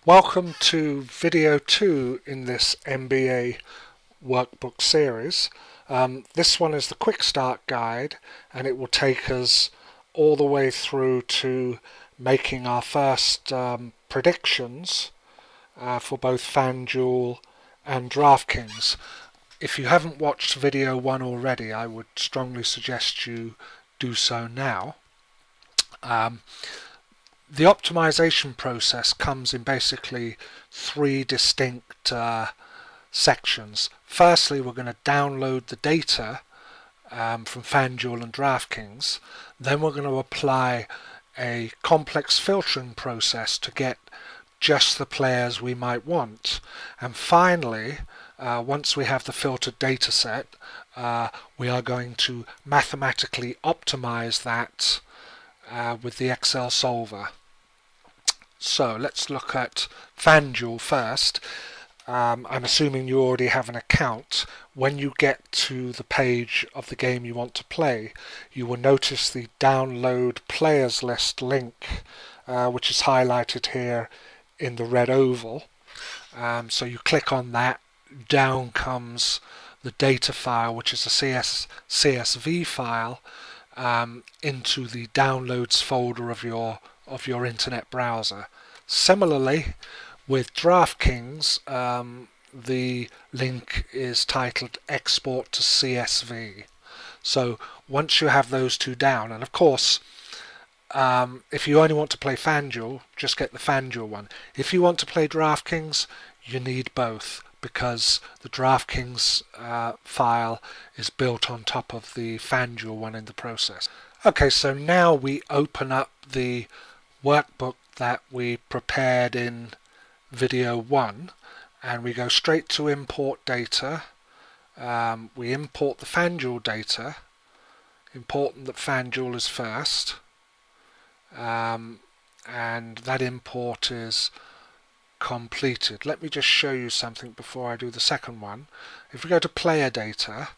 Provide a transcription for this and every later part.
Welcome to video 2 in this MBA workbook series. This one is the Quickstart guide, and it will take us all the way through to making our first predictions for both Fanduel and Draftkings. If you haven't watched video 1 already, I would strongly suggest you do so now. The optimization process comes in basically 3 distinct sections. Firstly, we're going to download the data from Fanduel and Draftkings. Then we're going to apply a complex filtering process to get just the players we might want. And finally, once we have the filtered data set, we are going to mathematically optimize that with the Excel solver. So let's look at Fanduel first. I'm assuming you already have an account. When you get to the page of the game you want to play, you will notice the download players list link, which is highlighted here in the red oval. So you click on that, down comes the data file, which is a CSV file, into the downloads folder of your internet browser. Similarly, with Draftkings, the link is titled Export to CSV. So once you have those two down, and of course, if you only want to play Fanduel, just get the Fanduel one. If you want to play Draftkings, you need both, because the Draftkings file is built on top of the Fanduel one in the process. Okay, so now we open up the workbook that we prepared in video 1, and we go straight to import data. We import the Fanduel data. Important that Fanduel is first, and that import is completed. Let me just show you something before I do the second one. If we go to player data,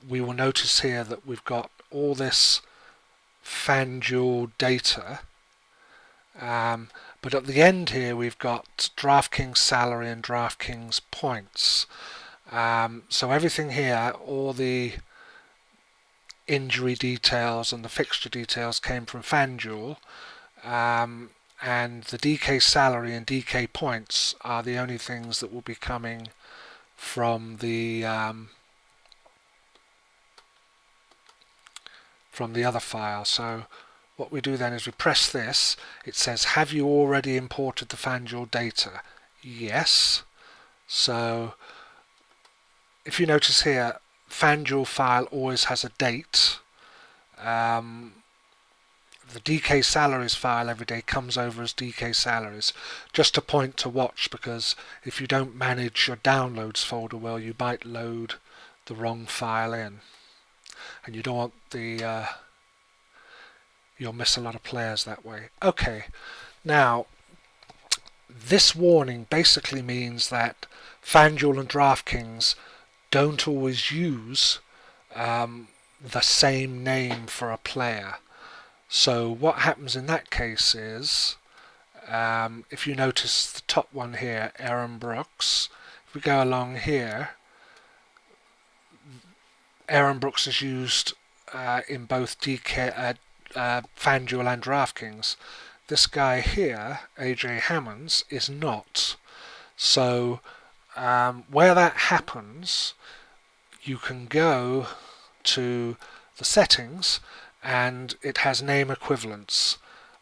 we will notice here that we've got all this Fanduel data, but at the end here we've got Draftkings salary and Draftkings points. So everything here, all the injury details and the fixture details came from Fanduel, and the DK salary and DK points are the only things that will be coming from the other file. So what we do then is we press this. It says, have you already imported the Fanduel data? Yes. So if you notice here, Fanduel file always has a date. The DK salaries file every day comes over as DK salaries. Just a point to watch, because if you don't manage your downloads folder well, you might load the wrong file in, and you don't want the you'll miss a lot of players that way. Okay, now this warning basically means that Fanduel and Draftkings don't always use the same name for a player. So what happens in that case is, if you notice the top one here, Aaron Brooks, if we go along here, Aaron Brooks is used in both Fanduel and Draftkings. This guy here, AJ Hammonds, is not. So where that happens, you can go to the settings, and it has name equivalents.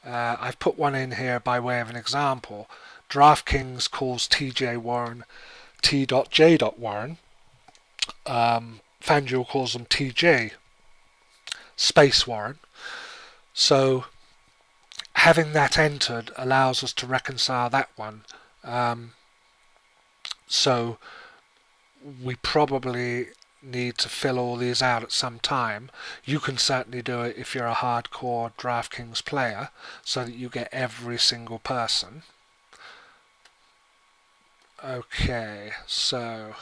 I've put one in here by way of an example. Draftkings calls TJ Warren T.J. Warren. Fanduel calls them TJ space Warren. So having that entered allows us to reconcile that one. So we probably need to fill all these out at some time. You can certainly do it if you're a hardcore Draftkings player, so that you get every single person. Okay, so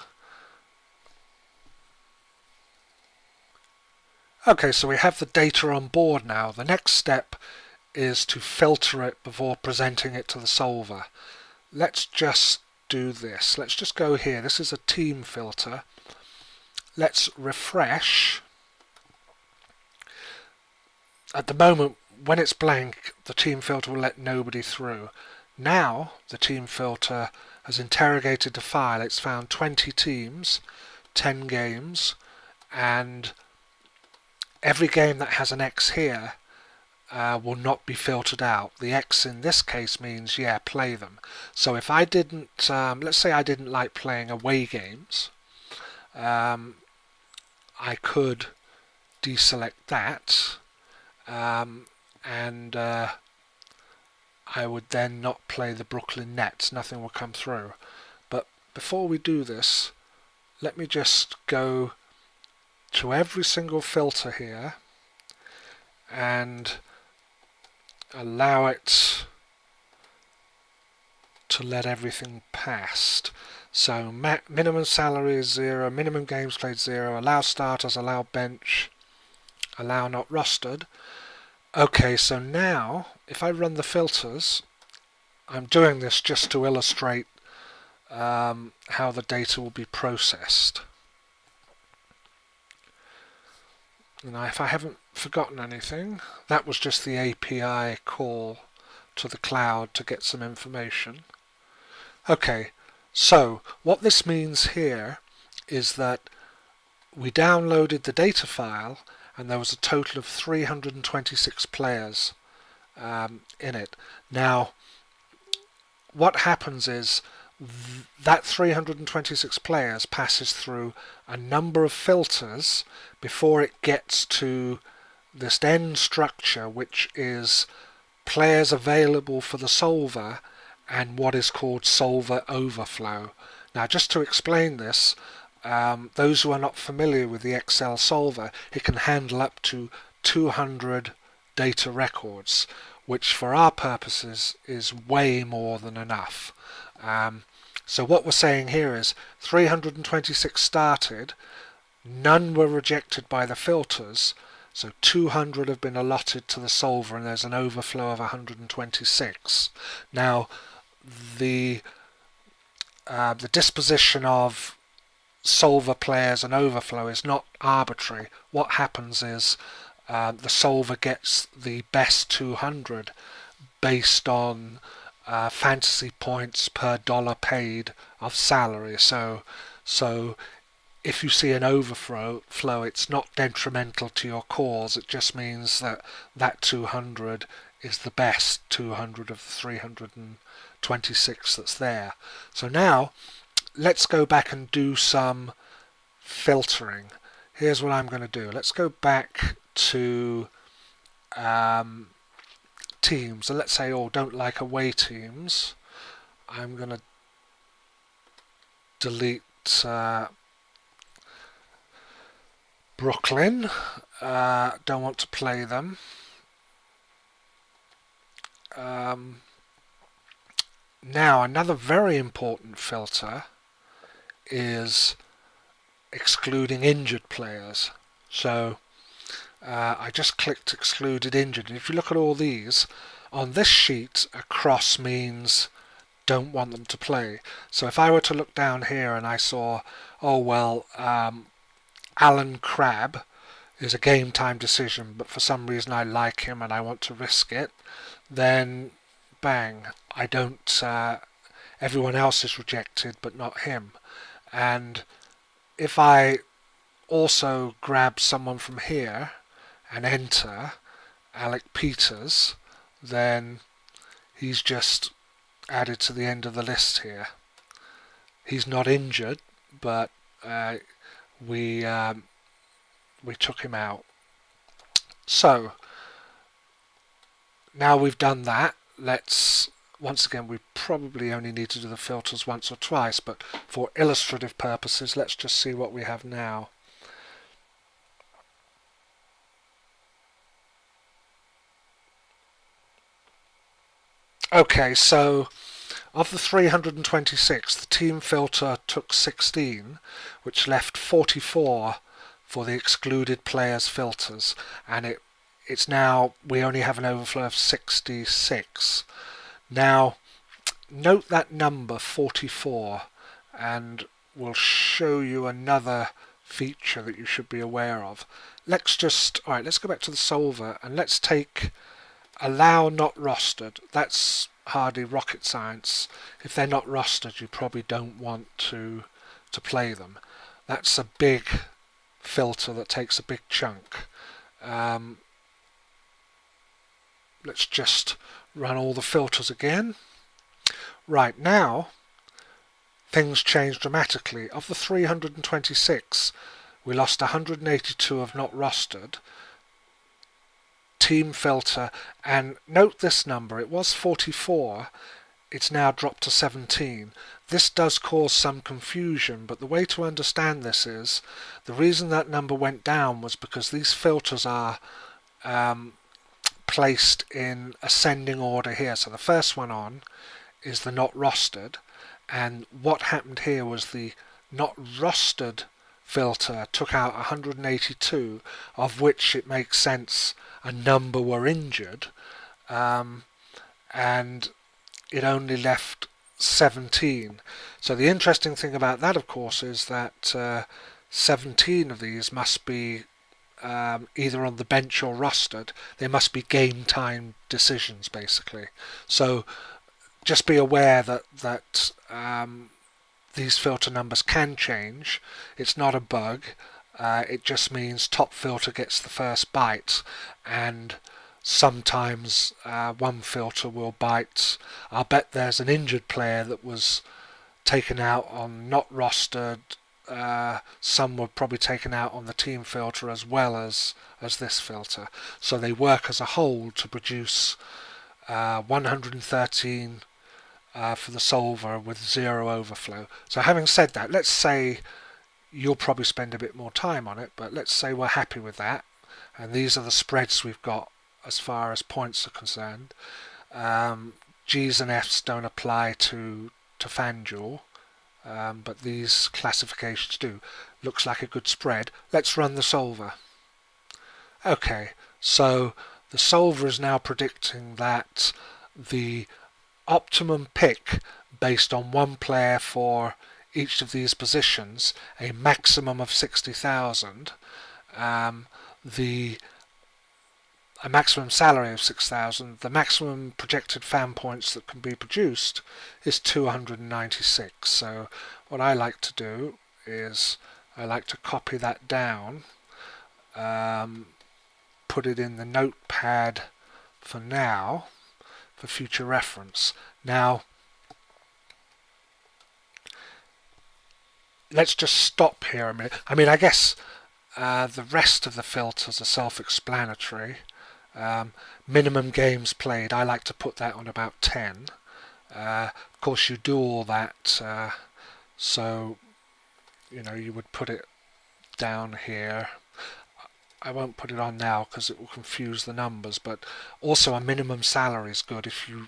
we have the data on board now. The next step is to filter it before presenting it to the solver. let's just do this. Let's just go here. This is a team filter. Let's refresh. At the moment, when it's blank, the team filter will let nobody through. Now the team filter has interrogated the file. It's found 20 teams, 10 games, and every game that has an X here will not be filtered out. The X in this case means, yeah, play them. So if I didn't, let's say I didn't like playing away games, I could deselect that, and I would then not play the Brooklyn Nets. Nothing will come through. But before we do this, let me just go to every single filter here and allow it to let everything past. So minimum salary is 0, minimum games played 0, allow starters, allow bench, allow not rostered. Okay, so now if I run the filters, I'm doing this just to illustrate how the data will be processed. Now, if I haven't forgotten anything, that was just the API call to the cloud to get some information. Okay, so what this means here is that we downloaded the data file and there was a total of 326 players in it. Now, what happens is that 326 players passes through a number of filters before it gets to this end structure, which is players available for the solver and what is called solver overflow. Now, just to explain this, those who are not familiar with the Excel solver, it can handle up to 200 data records, which for our purposes is way more than enough. So what we're saying here is 326 started, none were rejected by the filters, so 200 have been allotted to the solver and there's an overflow of 126. Now the disposition of solver players and overflow is not arbitrary. What happens is the solver gets the best 200 based on fantasy points per dollar paid of salary. So if you see an overflow, it's not detrimental to your cause. It just means that that 200 is the best 200 of the 326 that's there. So now let's go back and do some filtering. Here's what I'm going to do. Let's go back to teams, and let's say, oh, don't like away teams. I'm going to delete Brooklyn. Don't want to play them. Now, another very important filter is excluding injured players. So I just clicked excluded injured, and if you look at all these on this sheet, a cross means don't want them to play. So if I were to look down here and I saw, oh well, Alan Crabb is a game time decision, but for some reason I like him and I want to risk it, then bang, I don't, everyone else is rejected but not him. And if I also grab someone from here and enter Alec Peters, then he's just added to the end of the list here. He's not injured, but we took him out. So now we've done that, let's, once again, we probably only need to do the filters once or twice, but for illustrative purposes, let's just see what we have now. Okay, so of the 326, the team filter took 16, which left 44 for the excluded players filters, and it's now, we only have an overflow of 66. Now, note that number 44, and we'll show you another feature that you should be aware of. Let's go back to the solver and let's take allow not rostered. That's hardly rocket science. If they're not rostered, you probably don't want to play them. That's a big filter that takes a big chunk. Let's just run all the filters again. Right, now things change dramatically. Of the 326, we lost 182 of not rostered. Team filter, and note this number, it was 44, it's now dropped to 17. This does cause some confusion, but the way to understand this is the reason that number went down was because these filters are placed in ascending order here. So the first one on is the not rostered, and what happened here was the not rostered filter took out 182, of which it makes sense a number were injured, and it only left 17. So the interesting thing about that, of course, is that 17 of these must be either on the bench or rostered. They must be game time decisions, basically. So just be aware that these filter numbers can change. It's not a bug. It just means top filter gets the first bite, and sometimes one filter will bite. I'll bet there's an injured player that was taken out on not rostered. Some were probably taken out on the team filter as well as this filter. So they work as a whole to produce 113 for the solver with 0 overflow. So having said that, let's say you'll probably spend a bit more time on it, but let's say we're happy with that, and these are the spreads we've got as far as points are concerned. G's and F's don't apply to Fanduel, but these classifications do. Looks like a good spread. Let's run the solver. Okay, so the solver is now predicting that the optimum pick based on one player for each of these positions, a maximum of 60,000, a maximum salary of 6,000, the maximum projected fan points that can be produced is 296. So what I like to do is I like to copy that down, put it in the notepad for now, for future reference. Now let's just stop here a minute. I mean, I guess the rest of the filters are self-explanatory. Minimum games played, I like to put that on about 10. Of course you do all that, so you would put it down here. I won't put it on now because it will confuse the numbers, but also a minimum salary is good. If you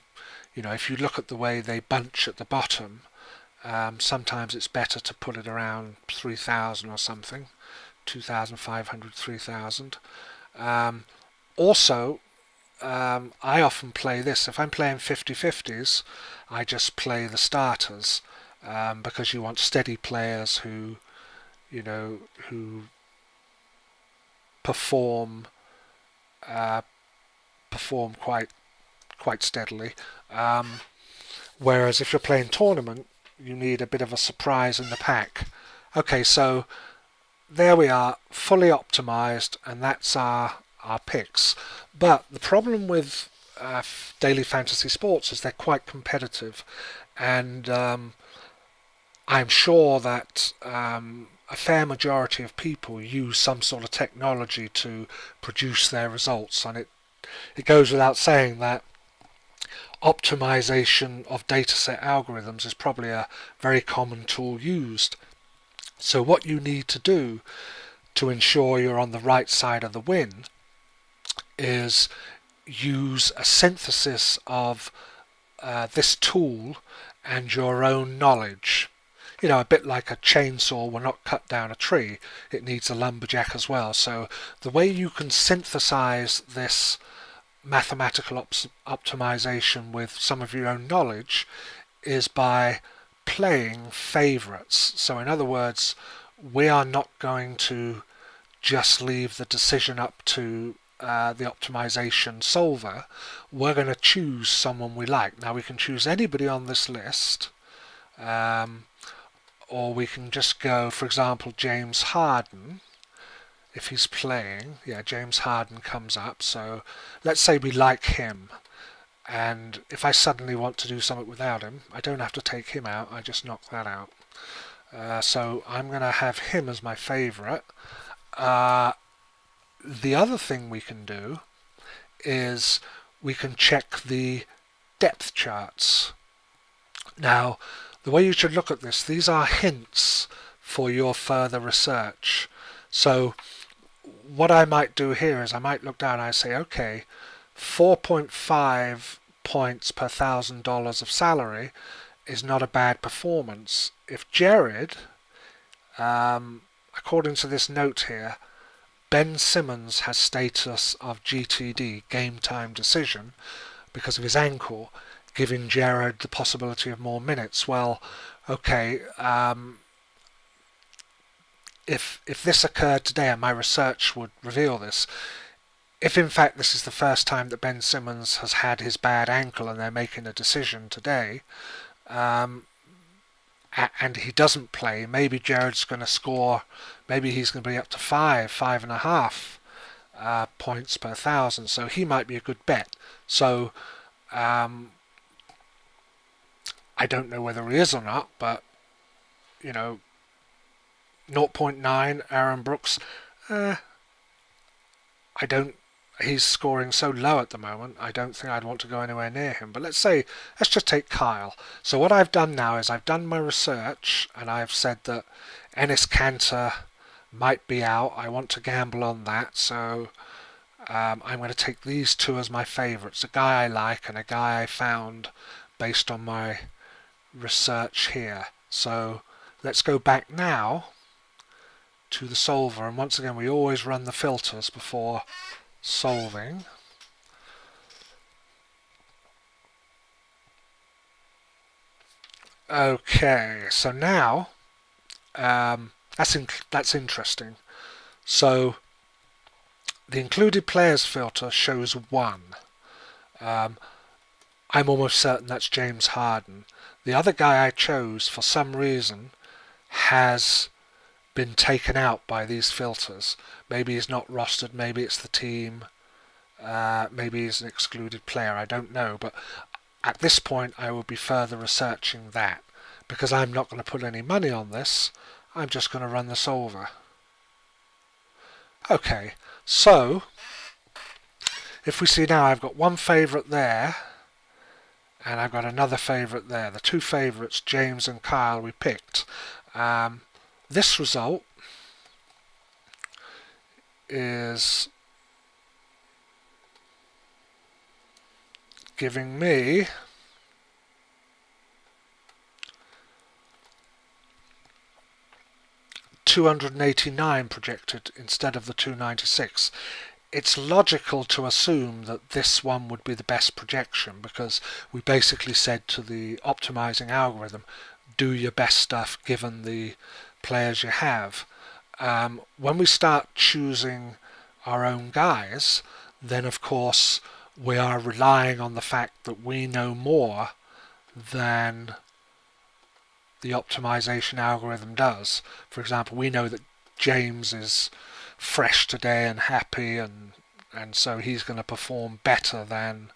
look at the way they bunch at the bottom, sometimes it's better to put it around 3,000 or something, 2,500, 3,000. Also, I often play this. If I'm playing 50-50s, I just play the starters, because you want steady players who perform quite steadily. Whereas if you're playing tournament, you need a bit of a surprise in the pack. Okay, so there we are, fully optimized, and that's our picks. But the problem with daily fantasy sports is they're quite competitive, and I'm sure that a fair majority of people use some sort of technology to produce their results, and it goes without saying that optimization of dataset algorithms is probably a very common tool used. So what you need to do to ensure you're on the right side of the win is use a synthesis of this tool and your own knowledge. A bit like a chainsaw will not cut down a tree, it needs a lumberjack as well. So the way you can synthesize this mathematical optimization with some of your own knowledge is by playing favorites. So in other words, we are not going to just leave the decision up to the optimization solver. We're going to choose someone we like. Now we can choose anybody on this list, or we can just go, for example, James Harden. If he's playing, yeah, James Harden comes up. So let's say we like him, and if I suddenly want to do something without him, I don't have to take him out, I just knock that out. So I'm going to have him as my favorite. The other thing we can do is we can check the depth charts. Now, the way you should look at this, these are hints for your further research. So what I might do here is I might look down and I say, okay, 4.5 points per $1,000 of salary is not a bad performance. If Jared, according to this note here, Ben Simmons has status of GTD, game time decision, because of his ankle, giving Jared the possibility of more minutes. Well, okay, if this occurred today, and my research would reveal this, if in fact this is the first time that Ben Simmons has had his bad ankle and they're making a decision today, and he doesn't play, maybe Jared's going to score, maybe he's going to be up to 5.5 points per 1,000, so he might be a good bet. So I don't know whether he is or not, but you know, 0.9 Aaron Brooks, he's scoring so low at the moment, I don't think I'd want to go anywhere near him. But let's just take Kyle. So what I've done now is I've done my research and I've said that Enes Kanter might be out. I want to gamble on that, so I'm going to take these two as my favourites, a guy I like and a guy I found based on my research here. So let's go back now to the solver, and once again we always run the filters before solving. Okay, so now that's interesting. So the included players filter shows 1. I'm almost certain that's James Harden. The other guy I chose, for some reason, has been taken out by these filters. Maybe he's not rostered, maybe it's the team, maybe he's an excluded player, I don't know. But at this point I will be further researching that, because I'm not going to put any money on this. I'm just going to run the solver. Okay, so if we see now, I've got one favourite there and I've got another favourite there. The two favourites, James and Kyle, we picked. This result is giving me $289 projected instead of the 296. It's logical to assume that this one would be the best projection, because we basically said to the optimizing algorithm, do your best stuff given the players you have. When we start choosing our own guys, then of course we are relying on the fact that we know more than the optimization algorithm does. For example, we know that James is fresh today and happy, and so he's going to perform better than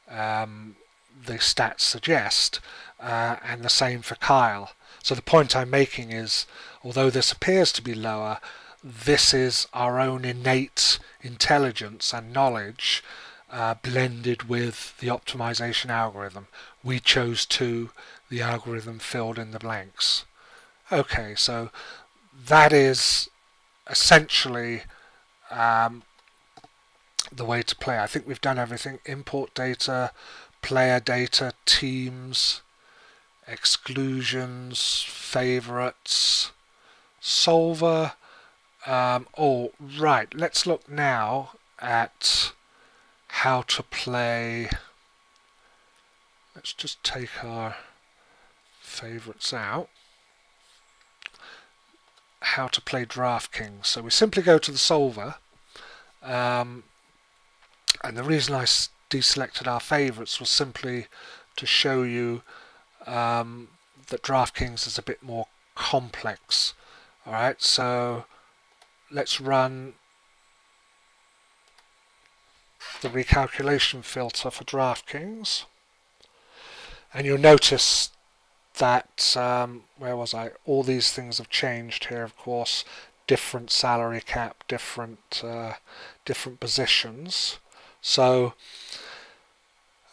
the stats suggest, and the same for Kyle. So the point I'm making is, although this appears to be lower, this is our own innate intelligence and knowledge blended with the optimization algorithm. We chose 2, the algorithm filled in the blanks. Okay, so that is essentially the way to play. I think we've done everything. Import data, player data, teams, exclusions, favorites, solver. Oh, right. Let's look now at how to play. Let's just take our favorites out, how to play Draftkings. So we simply go to the solver, and the reason I deselected our favorites was simply to show you that Draftkings is a bit more complex. Alright, so let's run the recalculation filter for Draftkings, and you'll notice that where was I? All these things have changed here, of course. Different salary cap, different positions. So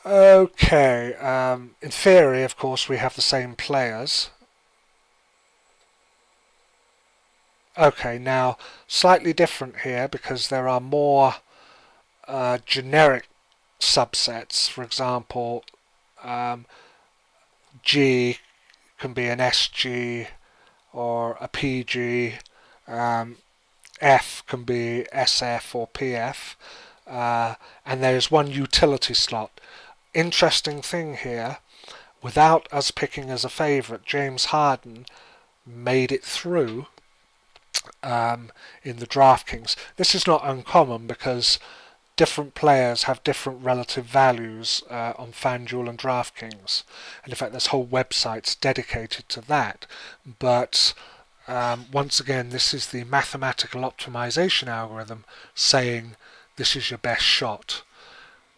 okay, in theory, of course, we have the same players. Okay, now slightly different here because there are more generic subsets. For example, G can be an SG or a PG. F can be SF or PF, and there's one utility slot. Interesting thing here, without us picking as a favourite, James Harden made it through in the Draftkings. This is not uncommon because different players have different relative values on Fanduel and Draftkings, and in fact there's whole websites dedicated to that. But once again, this is the mathematical optimization algorithm saying this is your best shot.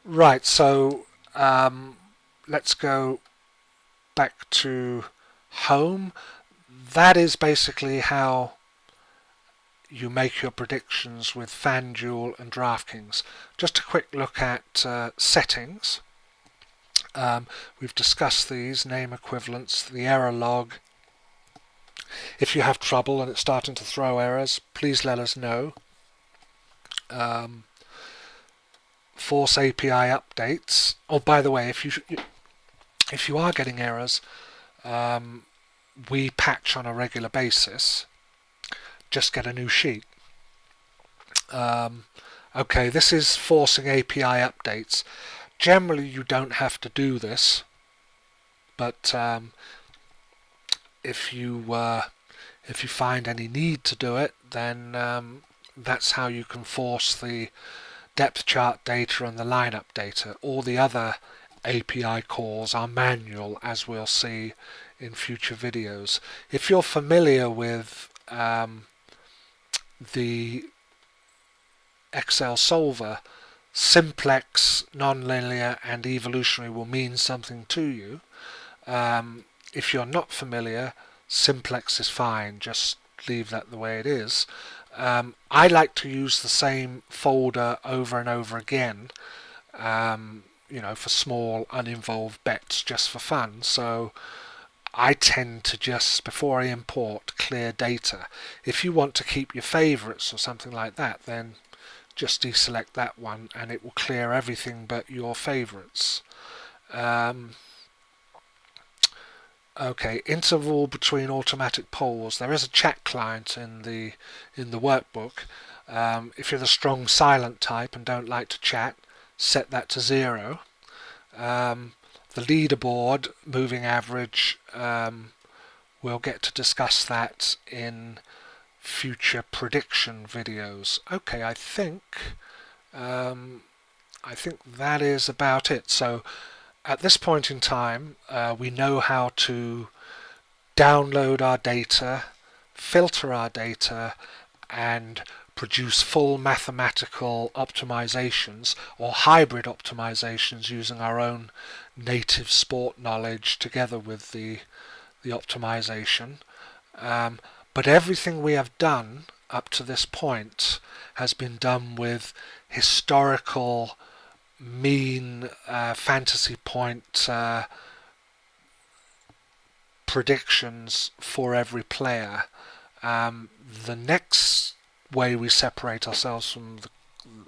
Right, so let's go back to home. That is basically how you make your predictions with Fanduel and Draftkings. Just a quick look at settings. We've discussed these, name equivalents, the error log. If you have trouble and it's starting to throw errors, please let us know. Force API updates. Oh, by the way, if you are getting errors, we patch on a regular basis. Just get a new sheet. Okay, this is forcing API updates. Generally, you don't have to do this, but if you find any need to do it, then that's how you can force the depth chart data and the lineup data. All the other API calls are manual, as we'll see in future videos. If you're familiar with the Excel solver, simplex, nonlinear and evolutionary will mean something to you. If you're not familiar, simplex is fine, just leave that the way it is. I like to use the same folder over and over again, for small uninvolved bets just for fun. So I tend to just, before I import, clear data. If you want to keep your favorites or something like that, then just deselect that one and it will clear everything but your favorites. Okay, interval between automatic polls. There is a chat client in the workbook. If you're the strong silent type and don't like to chat, set that to 0. The leaderboard, moving average, we'll get to discuss that in future prediction videos. Okay, I think that is about it. So at this point in time, we know how to download our data, filter our data, and produce full mathematical optimizations or hybrid optimizations using our own native sport knowledge together with the optimization. But everything we have done up to this point has been done with historical mean fantasy point predictions for every player. The next way we separate ourselves from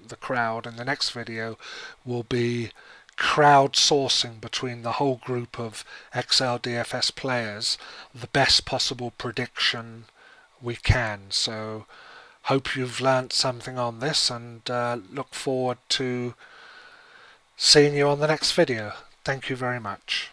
the crowd in the next video will be crowdsourcing between the whole group of ExcelDFS players the best possible prediction we can. So hope you've learnt something on this, and look forward to seeing you on the next video. Thank you very much.